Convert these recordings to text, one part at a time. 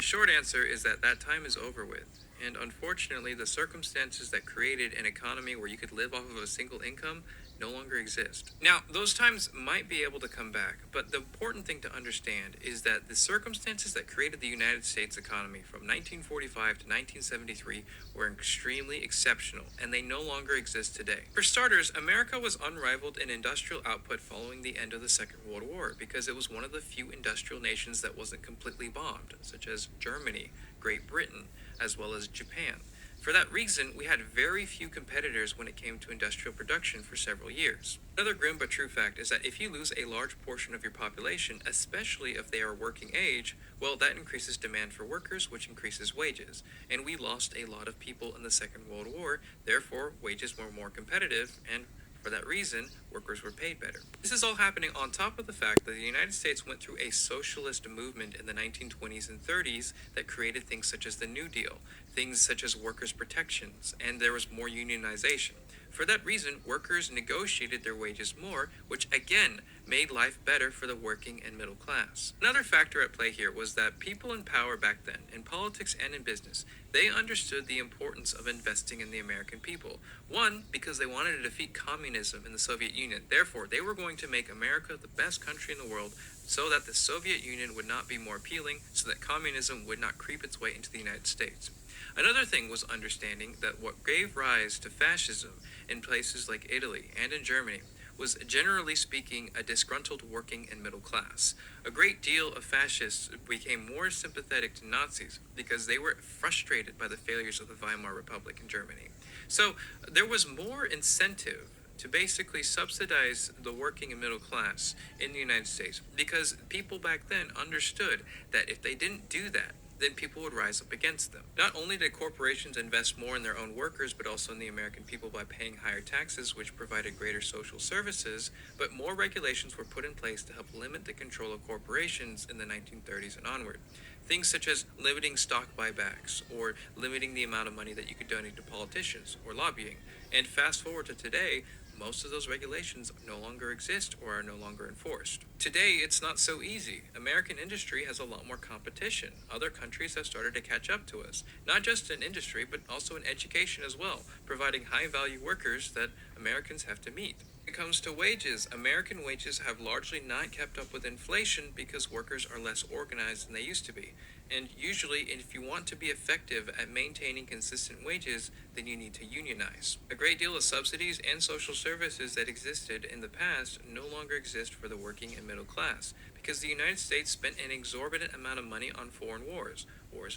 short answer is that that time is over with. And unfortunately, the circumstances that created an economy where you could live off of a single income no longer exist. Now, those times might be able to come back, but the important thing to understand is that the circumstances that created the United States economy from 1945 to 1973 were extremely exceptional, and they no longer exist today. For starters, America was unrivaled in industrial output following the end of the Second World War because it was one of the few industrial nations that wasn't completely bombed, such as Germany, Great Britain, as well as Japan. For that reason, we had very few competitors when it came to industrial production for several years. Another grim but true fact is that if you lose a large portion of your population, especially if they are working age, well, that increases demand for workers, which increases wages. And we lost a lot of people in the Second World War, therefore wages were more competitive, and for that reason, workers were paid better. This is all happening on top of the fact that the United States went through a socialist movement in the 1920s and 30s that created things such as the New Deal, things such as workers' protections, and there was more unionization. For that reason, workers negotiated their wages more, which again made life better for the working and middle class. Another factor at play here was that people in power back then, in politics and in business, they understood the importance of investing in the American people. One, because they wanted to defeat communism in the Soviet Union. Therefore, they were going to make America the best country in the world so that the Soviet Union would not be more appealing, so that communism would not creep its way into the United States. Another thing was understanding that what gave rise to fascism in places like Italy and in Germany was, generally speaking, a disgruntled working and middle class. A great deal of fascists became more sympathetic to Nazis because they were frustrated by the failures of the Weimar Republic in Germany. So there was more incentive to basically subsidize the working and middle class in the United States because people back then understood that if they didn't do that, then people would rise up against them. Not only did corporations invest more in their own workers, but also in the American people by paying higher taxes, which provided greater social services, but more regulations were put in place to help limit the control of corporations in the 1930s and onward. Things such as limiting stock buybacks, or limiting the amount of money that you could donate to politicians, or lobbying. And fast forward to today, most of those regulations no longer exist or are no longer enforced. Today, it's not so easy. American industry has a lot more competition. Other countries have started to catch up to us, not just in industry, but also in education as well, providing high-value workers that Americans have to meet. When it comes to wages, American wages have largely not kept up with inflation because workers are less organized than they used to be. And usually, if you want to be effective at maintaining consistent wages, then you need to unionize. A great deal of subsidies and social services that existed in the past no longer exist for the working and middle class, because the United States spent an exorbitant amount of money on foreign wars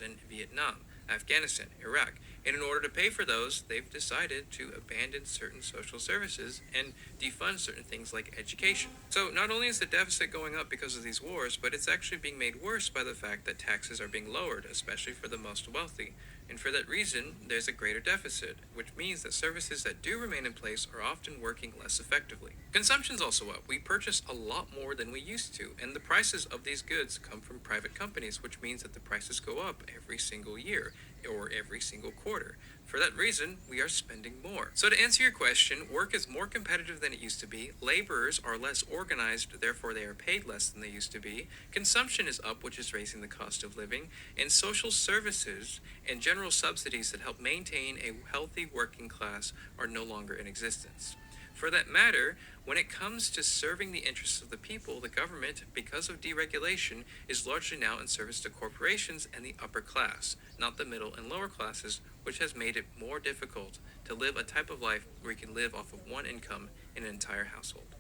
in Vietnam, Afghanistan, Iraq, and in order to pay for those, they've decided to abandon certain social services and defund certain things like education. So not only is the deficit going up because of these wars, but it's actually being made worse by the fact that taxes are being lowered, especially for the most wealthy. And for that reason, there's a greater deficit, which means that services that do remain in place are often working less effectively. Consumption's also up. We purchase a lot more than we used to, and the prices of these goods come from private companies, which means that the prices go up every single year or every single quarter. For that reason, we are spending more. So to answer your question, work is more competitive than it used to be. Laborers are less organized, therefore they are paid less than they used to be. Consumption is up, which is raising the cost of living. And social services and general subsidies that help maintain a healthy working class are no longer in existence. For that matter, when it comes to serving the interests of the people, the government, because of deregulation, is largely now in service to corporations and the upper class, not the middle and lower classes, which has made it more difficult to live a type of life where you can live off of one income in an entire household.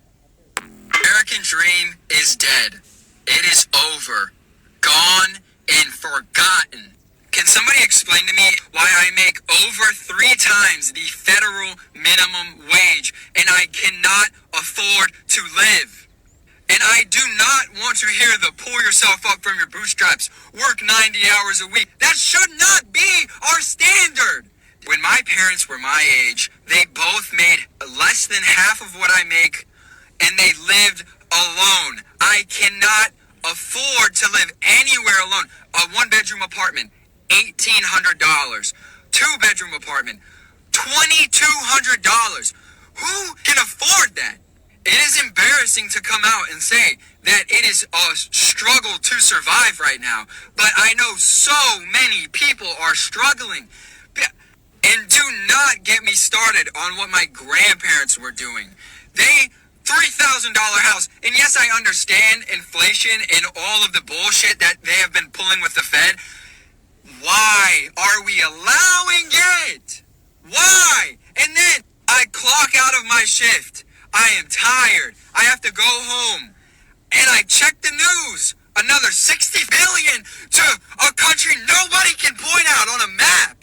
American dream is dead. It is over. Gone and forgotten. Can somebody explain to me why I make over 3 times the federal minimum wage and I cannot afford to live? And I do not want to hear the pull yourself up from your bootstraps, work 90 hours a week. That should not be our standard. When my parents were my age, they both made less than half of what I make, and they lived alone. I cannot afford to live anywhere alone. A 1-bedroom apartment, $1,800. 2-bedroom apartment, $2,200. Who can afford that? It is embarrassing to come out and say that it is a struggle to survive right now. But I know so many people are struggling. And do not get me started on what my grandparents were doing. They, $3,000 house. And yes, I understand inflation and all of the bullshit that they have been pulling with the Fed. Why are we allowing it? Why? And then I clock out of my shift. I am tired. I have to go home. And I check the news. Another 60 billion to a country nobody can point out on a map.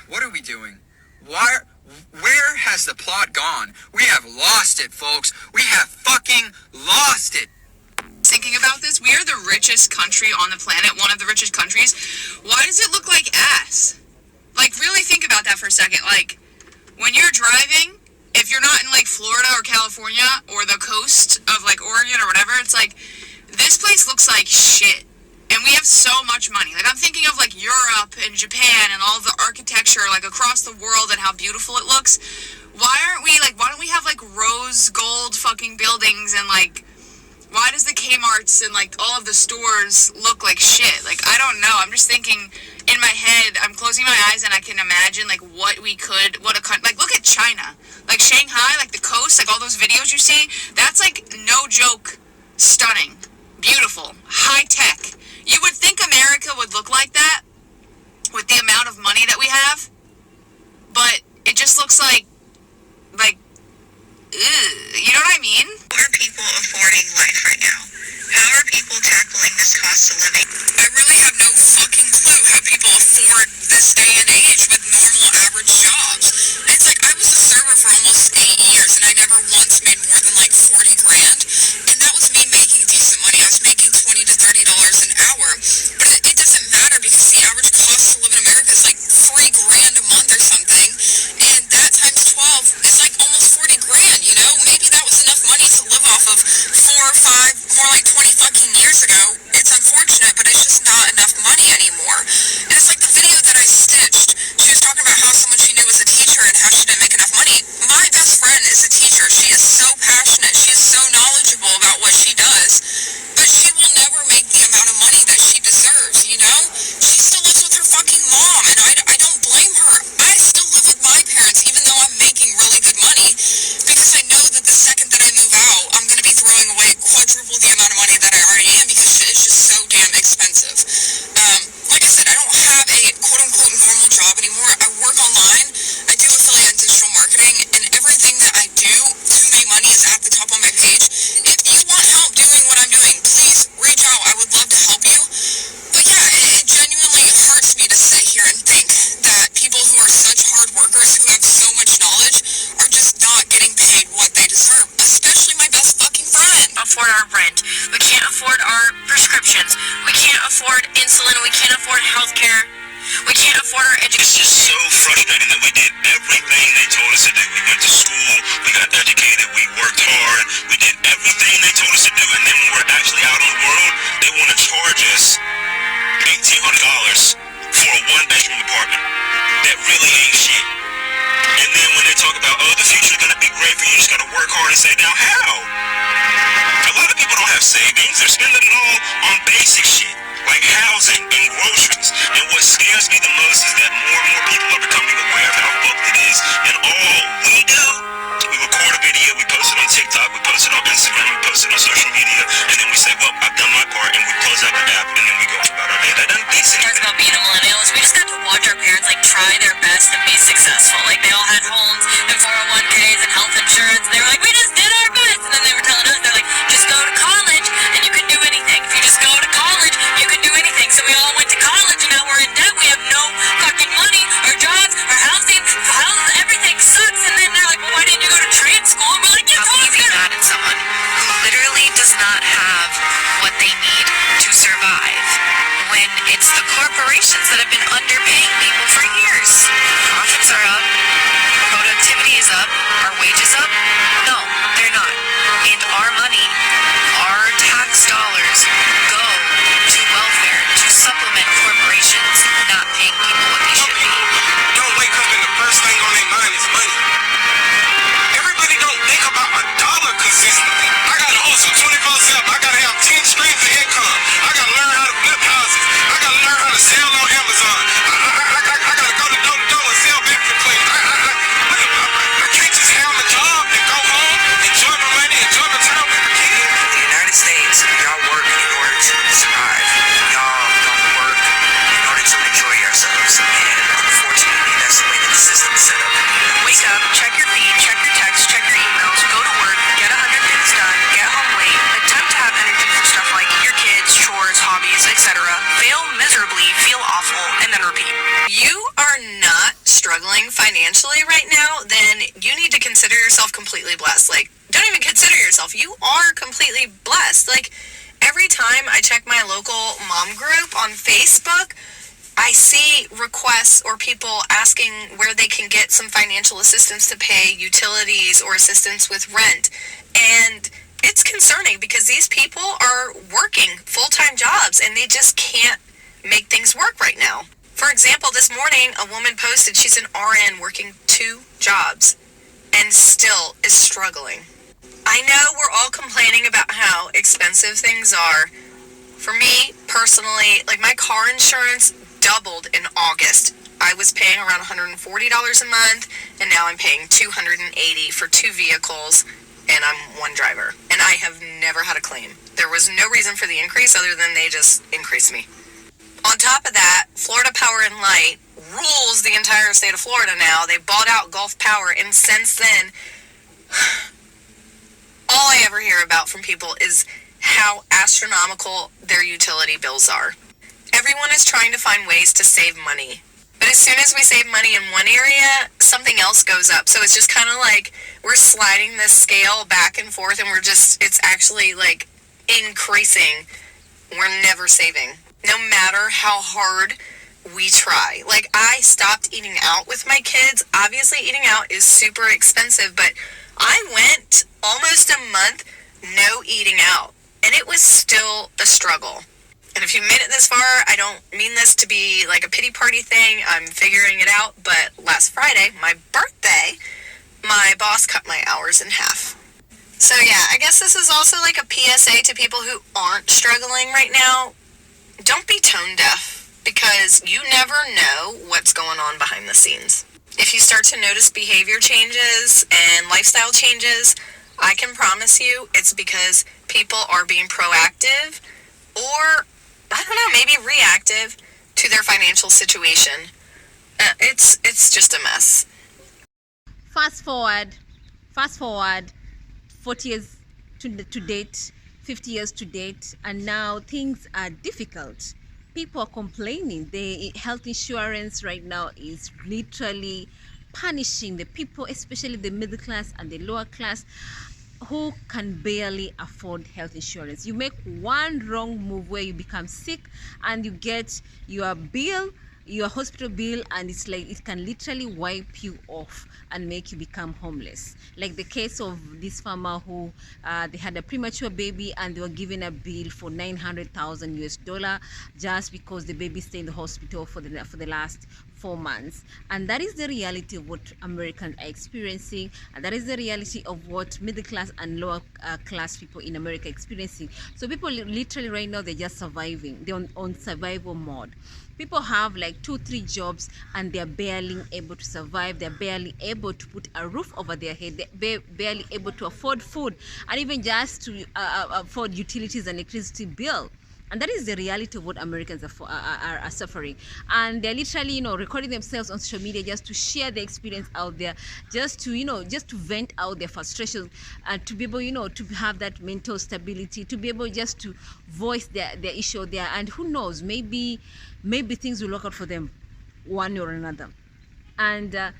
What are we doing? Where has the plot gone? We have lost it, folks. We have fucking lost it. Thinking about this, we are the richest country on the planet, one of the richest countries. Why does it look like ass? Like, really think about that for a second. Like, when you're driving, if you're not in, like, Florida or California or the coast of, like, Oregon or whatever, it's like, this place looks like shit. And we have so much money. Like, I'm thinking of, like, Europe and Japan and all the architecture, like, across the world and how beautiful it looks. Why don't we have, like, rose gold fucking buildings and, like, why does the Kmart's and, like, all of the stores look like shit? Like, I don't know. I'm just thinking in my head, I'm closing my eyes and I can imagine, like, like, look at China. Like, Shanghai, like, the coast, like, all those videos you see, that's, like, no joke, stunning, beautiful, high tech. You would think America would look like that with the amount of money that we have, but it just looks like, you know what I mean? How are people affording life right now? How are people tackling this cost of living? I really have no fucking clue how people afford this day and age with normal average jobs. And it's like, I was a server for almost 8 years and I never once made more than like 40 grand. And that was me making decent money. I was making $20 to $30 an hour. But it doesn't matter because the average cost to live in America is like $3 grand a month or something. And that times 12 is like almost 40 grand, you know? Maybe that was enough money to live off of 4 or 5, more like 20 fucking years ago. It's unfortunate, but it's just not enough money anymore. And it's like the video that I stitched. She was talking about how someone she knew was a teacher and how she didn't make enough money. My best friend is a teacher. She is so passionate. She is so knowledgeable about what she does. But she will never make the amount of money that she deserves, you know? She still lives with her fucking mom, and I don't blame her. I still live with my parents, even though I'm making really good money, because I know that the second that I move out, I'm going to be throwing away quadruple the amount of money that I already am, because shit is just so damn expensive. Like I said, I don't have a quote-unquote normal job anymore. I work online. I do affiliate and digital marketing, and everything that I do to make money is at the top of my page. If you want help doing what I'm doing, please reach out. I would love to help you. But yeah, it genuinely hurts me to sit here and think that people who are such hard workers, who have so much knowledge, are just not getting paid what they deserve, especially my best fucking friend. Afford our rent. We can't afford our prescriptions. We can't afford insulin. We can't afford healthcare. We can't afford our education. It's just so frustrating that we did everything they told us to do. We went to school, we got educated, we worked hard, we did everything they told us to do, and then when we're actually out in the world, they want to charge us $1,800 for a one-bedroom apartment. That really ain't shit. And then when they talk about, oh, the future's gonna be great for you, you just gotta work hard and say, now how? A lot of people don't have savings, they're spending it all on basic shit, like housing and groceries. And what scares me the most is that more and more people are becoming aware of how fucked it is, and all we do, we record a video, we post it on TikTok, we post it on Instagram, we post it on social media, and then we say, well, I've done my part, and we close out the app, and then we go about our day. That doesn't beat Talks anything. about being a millennial is we just got to watch our parents like try their best and be successful. Like they all had homes and 401ks and health insurance. They were like, we just did our best. And then they were telling us, they're like, just go to college and you can do anything. If you just go to college, you can do anything. So we all went to college and now we're in debt. We have no fucking money, our jobs, our housing, everything sucks. And then they're like, well, why didn't you go to trade school? And we're like, you How told can us you be that. mad at someone who literally does not have what they need to survive when it's the corporations that have been underpaying people for years? Profits are up, productivity is up, our wages up? No, they're not. And our money, our tax dollars go to welfare to supplement corporations not paying people what they should be. Don't wake up and the first thing on their mind is money. Everybody don't wake up struggling financially right now, then you need to consider yourself completely blessed. Like, don't even consider yourself. You are completely blessed. Like, every time I check my local mom group on Facebook, I see requests or people asking where they can get some financial assistance to pay utilities or assistance with rent. And it's concerning because these people are working full-time jobs and they just can't make things work right now. For example, this morning, a woman posted she's an RN working 2 jobs and still is struggling. I know we're all complaining about how expensive things are. For me, personally, like my car insurance doubled in August. I was paying around $140 a month, and now I'm paying $280 for 2 vehicles, and I'm one driver. And I have never had a claim. There was no reason for the increase other than they just increased me. On top of that, Florida Power and Light rules the entire state of Florida now. They bought out Gulf Power, and since then, all I ever hear about from people is how astronomical their utility bills are. Everyone is trying to find ways to save money. But as soon as we save money in one area, something else goes up. So it's just kind of like we're sliding this scale back and forth, and it's actually like increasing. We're never saving, no matter how hard we try. Like, I stopped eating out with my kids. Obviously, eating out is super expensive, but I went almost a month no eating out, and it was still a struggle. And if you made it this far, I don't mean this to be like a pity party thing. I'm figuring it out. But last Friday, my birthday, my boss cut my hours in half. So yeah, I guess this is also like a PSA to people who aren't struggling right now. Don't be tone deaf, because you never know what's going on behind the scenes. If you start to notice behavior changes and lifestyle changes, I can promise you it's because people are being proactive or, I don't know, maybe reactive to their financial situation. It's just a mess. Fast forward 40 years to date, 50 years to date, and now things are difficult. People are complaining. The health insurance right now is literally punishing the people, especially the middle class and the lower class, who can barely afford health insurance. You make one wrong move where you become sick and you get your bill, your hospital bill, and it's like it can literally wipe you off and make you become homeless. Like the case of this farmer who they had a premature baby and they were given a bill for $900,000 just because the baby stayed in the hospital for the last 4 months. And that is the reality of what Americans are experiencing, and that is the reality of what middle class and lower class people in America are experiencing. So people literally right now, they're just surviving. They're on survival mode. People have like 2-3 jobs and they're barely able to survive. They're barely able to put a roof over their head. They're barely able to afford food, and even just to afford utilities and electricity bill. And that is the reality of what Americans are suffering. And they're literally, recording themselves on social media just to share their experience out there, just to vent out their frustrations, and to be able, to have that mental stability, to be able just to voice their issue there. And who knows, maybe things will work out for them one way or another. And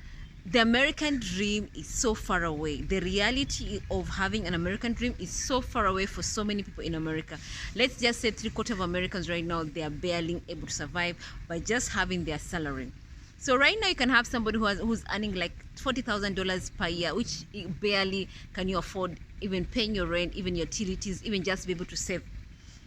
the American dream is so far away. The reality of having an American dream is so far away for so many people in America. Let's just say 3/4 of Americans right now, they are barely able to survive by just having their salary. So right now you can have somebody who's earning like $40,000 per year, which barely can you afford even paying your rent, even your utilities, even just be able to save.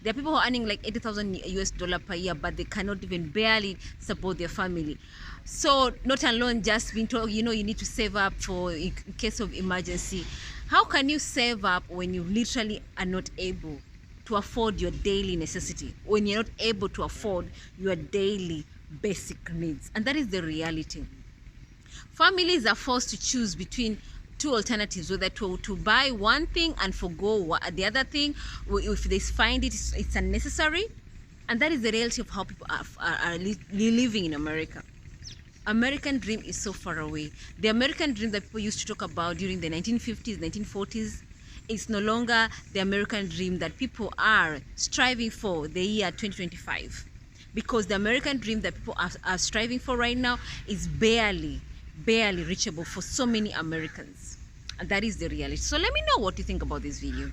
There are people who are earning like $80,000 per year, but they cannot even barely support their family. So not alone just being told, you need to save up for in case of emergency. How can you save up when you literally are not able to afford your daily necessity, when you're not able to afford your daily basic needs? And that is the reality. Families are forced to choose between 2 alternatives, whether to buy one thing and forgo the other thing if they find it's unnecessary. And that is the reality of how people are living in America. American dream is so far away. The American dream that people used to talk about during the 1950s, 1940s, is no longer the American dream that people are striving for the year 2025. Because the American dream that people are striving for right now is barely barely reachable for so many Americans. And that is the reality. So let me know what you think about this video.